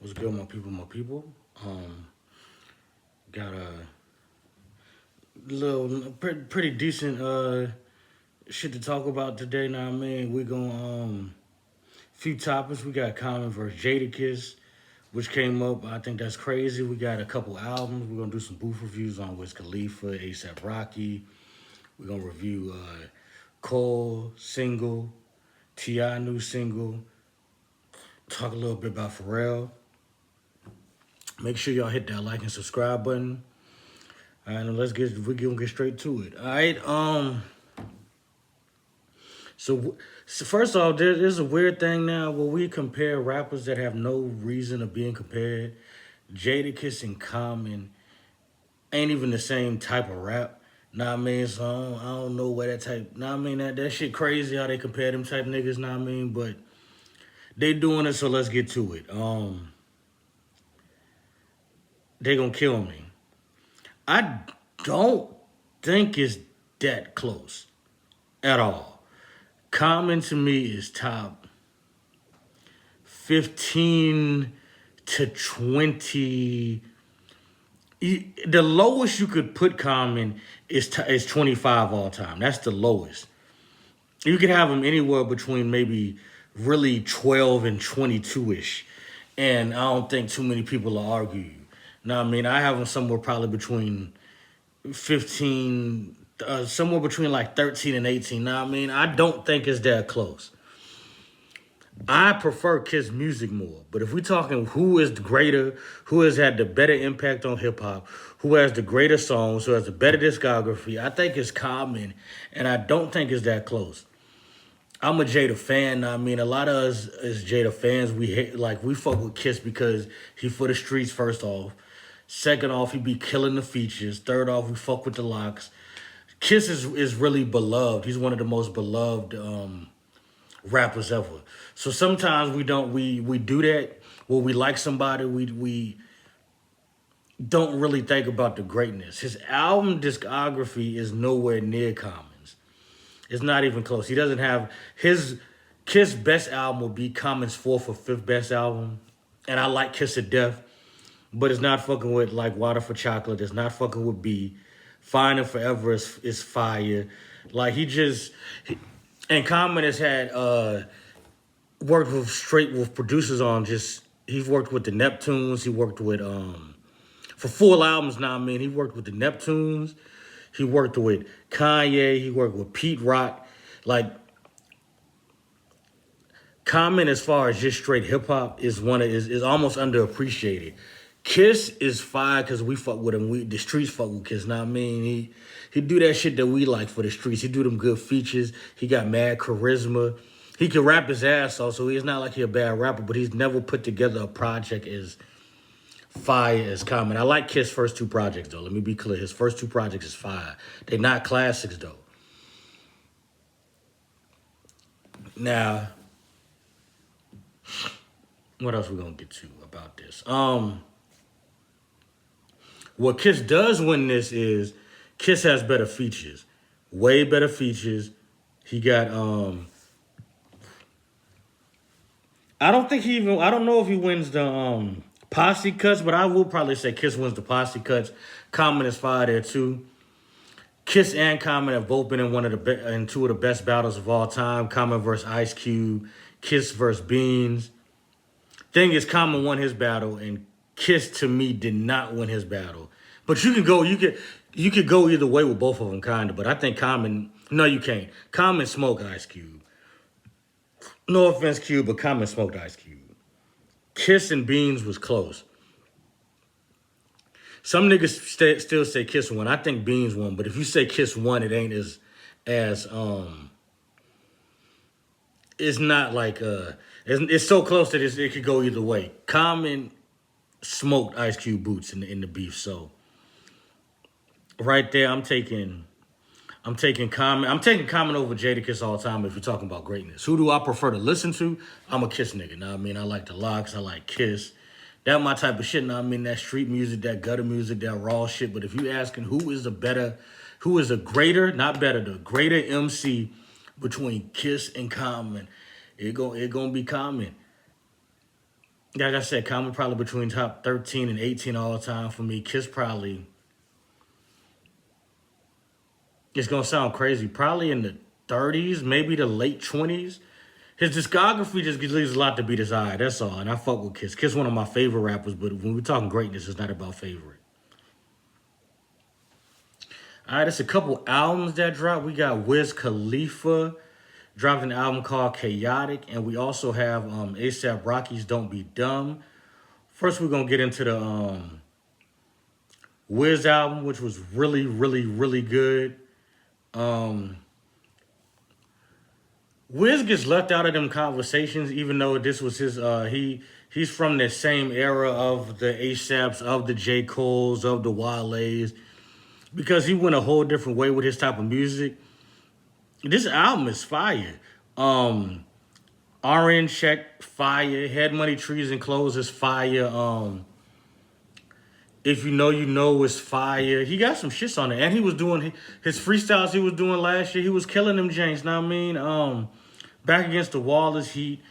What's good, my people, my people? Got a little, pretty decent shit to talk about today. Now, I mean, we going few topics. We got Common versus Jadakiss, which came up. I think that's crazy. We got a couple albums. We're gonna do some booth reviews on Wiz Khalifa, ASAP Rocky. We're gonna review Cole single, Ti new single. Talk a little bit about Pharrell. Make sure y'all hit that like and subscribe button. All right, now we're gonna get straight to it. All right, so first off, there's a weird thing now where we compare rappers that have no reason of being compared. Jadakiss and Common ain't even the same type of rap. Nah, I mean, so I don't know where that type. Nah, I mean that shit crazy how they compare them type niggas. Nah, I mean, but they doing it, so let's get to it. They gonna kill me. I don't think it's that close at all. Common to me is top 15 to 20. The lowest you could put Common is 25 all time. That's the lowest. You could have him anywhere between maybe really 12 and 22-ish. And I don't think too many people will argue you. Now, I mean, I have him somewhere probably between 15, somewhere between like 13 and 18. Now, I mean, I don't think it's that close. I prefer Kiss music more, but if we're talking who is the greater, who has had the better impact on hip hop, who has the greater songs, who has the better discography, I think it's Common, and I don't think it's that close. I'm a Jada fan. I mean, a lot of us as Jada fans, we hate, like, we fuck with Kiss because he for the streets. First off, second off, he be killing the features. Third off, we fuck with the locks. Kiss is really beloved. He's one of the most beloved rappers ever. So sometimes we do that when we like somebody, we don't really think about the greatness. His album discography is nowhere near Common's. It's not even close. He doesn't have his Kiss best album will be Common's fourth or fifth best album. And I like Kiss to death, but it's not fucking with like Water for Chocolate. It's not fucking with B. Fine and Forever is fire. Like and Common has had worked with producers on just he's worked with the Neptunes. He worked with for full albums now. I mean, he worked with the Neptunes. He worked with Kanye. He worked with Pete Rock. Like Common, as far as just straight hip hop, is almost underappreciated. Kiss is fire because we fuck with him. The streets fuck with Kiss. Now I mean, he do that shit that we like for the streets. He do them good features. He got mad charisma. He can rap his ass off, so he's not like he a bad rapper, but he's never put together a project as fire as Common. I like Kiss' first two projects though. Let me be clear. His first two projects is fire. They're not classics though. Now, what else we gonna get to about this? What Kiss does win this is Kiss has better features. Way better features. He got I don't know if he wins the posse cuts, but I will probably say Kiss wins the posse cuts. Common is fire there too. Kiss and Common have both been in two of the best battles of all time. Common versus Ice Cube, Kiss versus Beans. Thing is, Common won his battle, and Kiss to me did not win his battle. But you could go either way with both of them, kinda. But I think Common, no, you can't. Common smoked Ice Cube. No offense, Cube, but Common smoked Ice Cube. Kiss and Beans was close. Some niggas still say Kiss won. I think Beans won, but if you say Kiss won, it ain't as it's not like it's so close that it could go either way. Common smoked Ice Cube boots in the beef, so right there I'm taking Common. I'm taking Common over Jadakiss all the time if you're talking about greatness. Who do I prefer to listen to? I'm a Kiss nigga. Now I mean, I like the Locks, I like Kiss. That my type of shit. Now I mean, that street music, that gutter music, that raw shit. But if you asking who is a greater, not better, the greater MC between Kiss and Common, it gonna be Common. like I said, Common probably between top 13 and 18 all time for me. Kiss probably, it's gonna sound crazy, probably in the 30s, maybe the late 20s. His discography just leaves a lot to be desired. That's all. And I fuck with Kiss. Kiss one of my favorite rappers, but when we're talking greatness, it's not about favorite. All right, it's a couple albums that dropped. We got Wiz Khalifa dropped an album called Chaotic, and we also have ASAP Rocky's Don't Be Dumb. First, we're gonna get into the Wiz album, which was really, really, really good. Um, Wiz gets left out of them conversations, even though this was his. He's from the same era of the ASAPs, of the J Coles, of the Wale's, because he went a whole different way with his type of music. This album is fire. Orange Check, fire. Head Money, Trees and Clothes is fire. If You Know You Know is fire. He got some shits on it. And he was doing his freestyles he was doing last year. He was killing them James, know what I mean? Back Against the Wall is heat.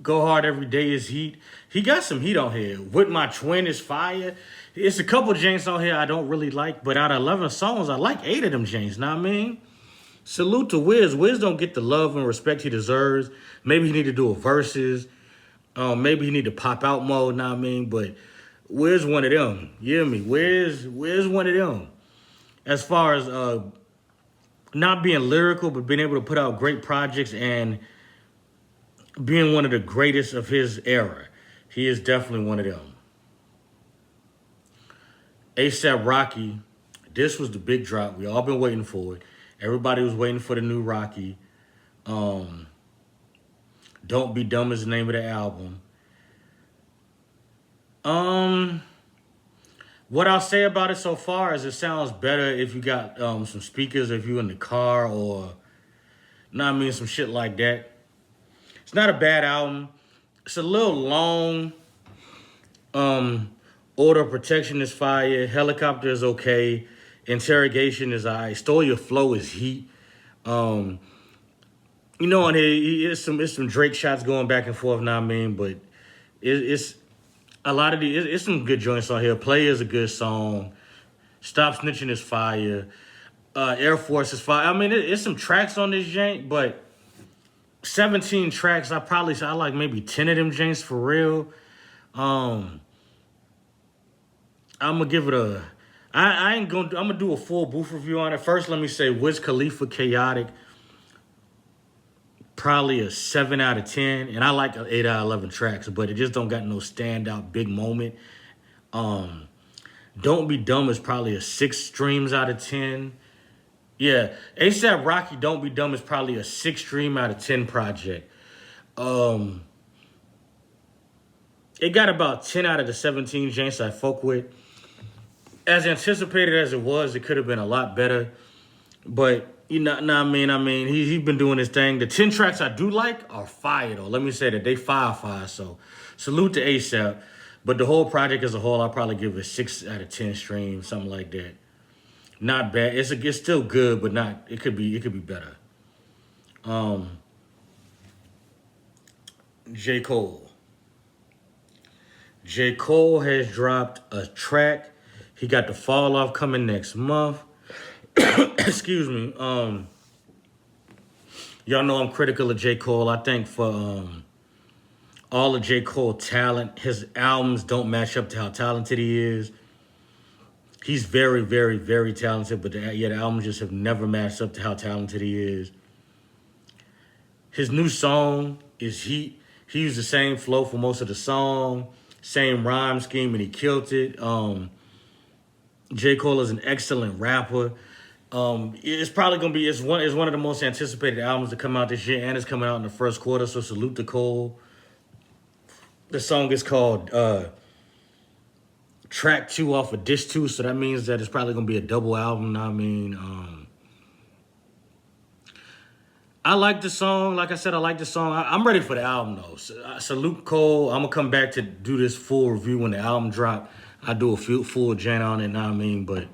Go Hard Every Day is heat. He got some heat on here. With My Twin is fire. It's a couple James on here I don't really like, but out of 11 songs, I like 8 of them James, know what I mean? Salute to Wiz. Wiz don't get the love and respect he deserves. Maybe he need to do a verses. Maybe he need to pop out mode, know what I mean? But Wiz one of them. You hear me? Wiz one of them. As far as not being lyrical, but being able to put out great projects and being one of the greatest of his era. He is definitely one of them. ASAP Rocky, this was the big drop. We all been waiting for it. Everybody was waiting for the new Rocky. Don't Be Dumb is the name of the album. What I'll say about it so far is it sounds better if you got some speakers, if you're in the car or, know what I mean, some shit like that. It's not a bad album. It's a little long. Order of Protection is fire. Helicopter is okay. Interrogation is alright. Stole Your Flow is heat. You know, on here, it's some Drake shots going back and forth, know what I mean? But it's a lot of it's some good joints on here. Play is a good song. Stop Snitching is fire. Air Force is fire. I mean, it's some tracks on this jank, but 17 tracks, I like maybe 10 of them janks for real. I'm gonna give it a. I'm gonna do a full booth review on it. First, let me say Wiz Khalifa Chaotic, probably a 7 out of 10, and I like 8 out of 11 tracks, but it just don't got no standout big moment. Don't Be Dumb is probably a 6 streams out of 10. Yeah, ASAP Rocky Don't Be Dumb is probably a 6 stream out of 10 project. It got about 10 out of the 17 janks I fuck with. As anticipated as it was, it could have been a lot better. But, you know, I mean, he's been doing his thing. The 10 tracks I do like are fire, though. Let me say that. They fire. So, salute to ASAP. But the whole project as a whole, I'll probably give it 6 out of 10 streams, something like that. Not bad. It's still good, but not. It could be better. J. Cole. J. Cole has dropped a track. He got the Fall Off coming next month. Excuse me. Y'all know I'm critical of J. Cole. I think for all of J. Cole talent, his albums don't match up to how talented he is. He's very, very, very talented, but the albums just have never matched up to how talented he is. His new song is heat. He used the same flow for most of the song, same rhyme scheme, and he killed it. J. Cole is an excellent rapper. It's probably gonna be it's one of the most anticipated albums to come out this year, and it's coming out in the first quarter. So salute to Cole. The song is called Track 2 off of Disc 2, so that means that it's probably gonna be a double album. I mean, I like the song. Like I said, I like the song. I'm ready for the album though. Salute Cole. I'm gonna come back to do this full review when the album drop. I do a full gen on it. Know what I mean? But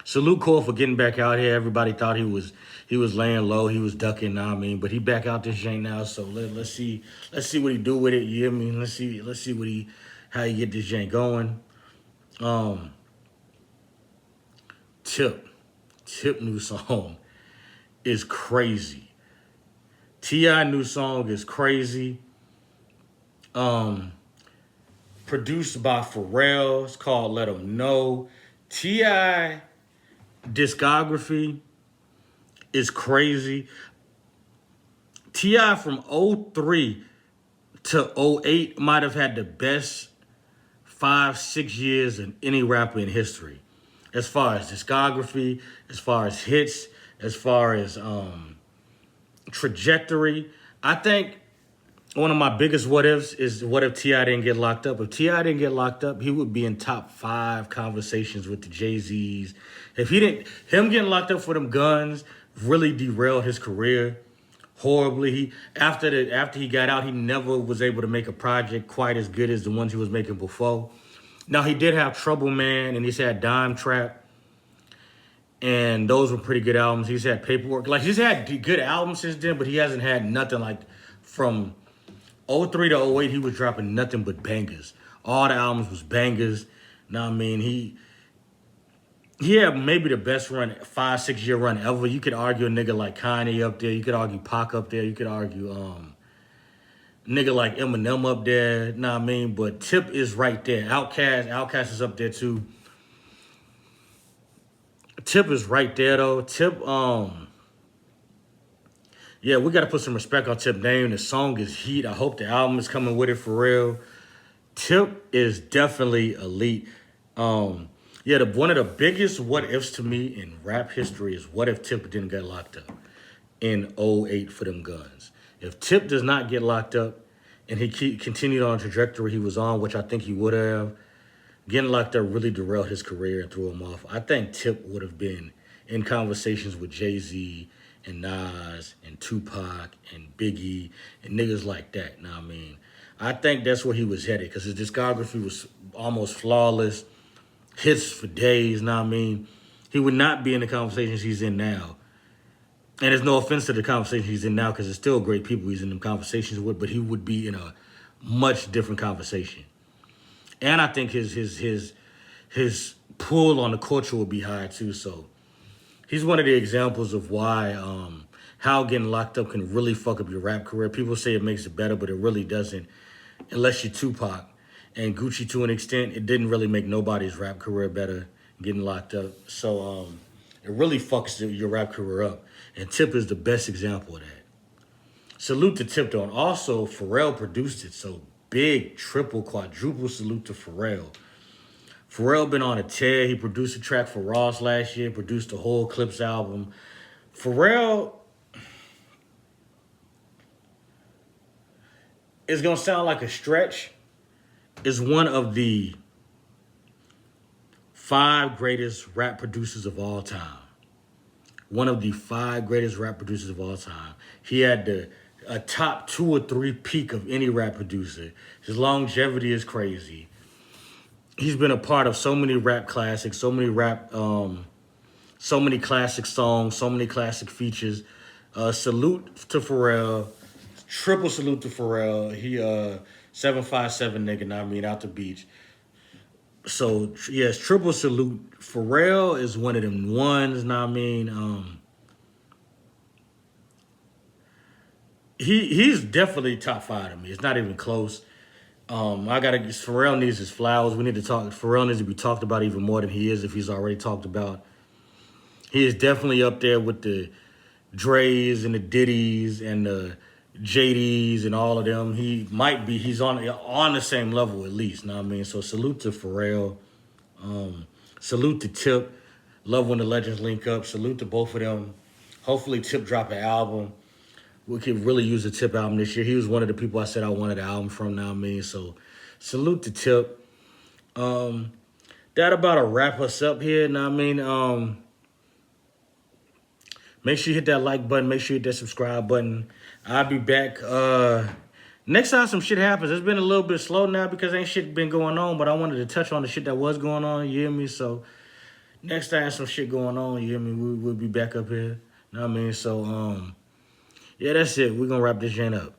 salute Cole for getting back out here. Everybody thought he was laying low. He was ducking. Know what I mean? But he back out this jank now. So let's see what he do with it. You hear me? Let's see what how you get this jank going. Um, Tip new song is crazy. T.I. new song is crazy. Um, Produced by Pharrell. It's called Let 'Em Know. T.I. discography is crazy. T.I. from '03 to '08 might have had the best 5, 6 years in any rapper in history. As far as discography, as far as hits, as far as trajectory. I think one of my biggest what ifs is what if T.I. didn't get locked up? If T.I. didn't get locked up, he would be in top 5 conversations with the Jay-Z's. If he didn't, him getting locked up for them guns really derailed his career horribly. After he got out, he never was able to make a project quite as good as the ones he was making before. Now he did have Trouble Man, and he's had Dime Trap, and those were pretty good albums. He's had Paperwork. Like, he's had good albums since then, but he hasn't had nothing like from '03 to '08. He was dropping nothing but bangers. All the albums was bangers. Now, I mean, he had maybe the best run, 5, 6 year run ever. You could argue a nigga like Kanye up there. You could argue Pac up there. You could argue nigga like Eminem up there. Know what I mean? But Tip is right there. Outkast is up there too. Tip is right there though. Tip, yeah, we gotta put some respect on Tip name. The song is heat. I hope the album is coming with it for real. Tip is definitely elite. Yeah, one of the biggest what ifs to me in rap history is what if Tip didn't get locked up in '08 for them guns. If Tip does not get locked up and he continued on the trajectory he was on, which I think he would have, getting locked up really derailed his career and threw him off. I think Tip would have been in conversations with Jay-Z and Nas and Tupac and Biggie and niggas like that. Know what I mean? I think that's where he was headed because his discography was almost flawless, hits for days. Know what I mean? He would not be in the conversations he's in now. And there's no offense to the conversation he's in now because there's still great people he's in them conversations with, but he would be in a much different conversation. And I think his pull on the culture will be high too. So he's one of the examples of why how getting locked up can really fuck up your rap career. People say it makes it better, but it really doesn't, unless you're Tupac. And Gucci, to an extent, it didn't really make nobody's rap career better getting locked up. So it really fucks your rap career up. And Tip is the best example of that. Salute to Tip though. And also, Pharrell produced it. So big, triple, quadruple salute to Pharrell. Pharrell been on a tear. He produced a track for Ross last year, produced the whole Clips album. Pharrell is going to sound like a stretch, is one of the 5 greatest rap producers of all time. One of the 5 greatest rap producers of all time. He had a top 2 or 3 peak of any rap producer. His longevity is crazy. He's been a part of so many rap classics, so many classic songs, so many classic features. Salute to Pharrell. Triple salute to Pharrell. He 757 nigga, know what I mean, out the beach. So yes, triple salute. Pharrell is one of them ones, know what I mean. He's definitely top 5 to me. It's not even close. Pharrell needs his flowers. We need to talk. Pharrell needs to be talked about even more than he is if he's already talked about. He is definitely up there with the Dre's and the Diddy's and the JD's and all of them. He's on the same level at least, know what I mean? So salute to Pharrell. Salute to Tip. Love when the legends link up. Salute to both of them. Hopefully Tip drop an album. We could really use a Tip album this year. He was one of the people I said I wanted an album from, know what I mean? So salute to Tip. That about to wrap us up here, know what I mean? Make sure you hit that like button. Make sure you hit that subscribe button. I'll be back next time some shit happens. It's been a little bit slow now because ain't shit been going on, but I wanted to touch on the shit that was going on, you hear me? So next time some shit going on, you hear me? We'll be back up here, know what I mean? So, yeah, that's it. We're going to wrap this shit up.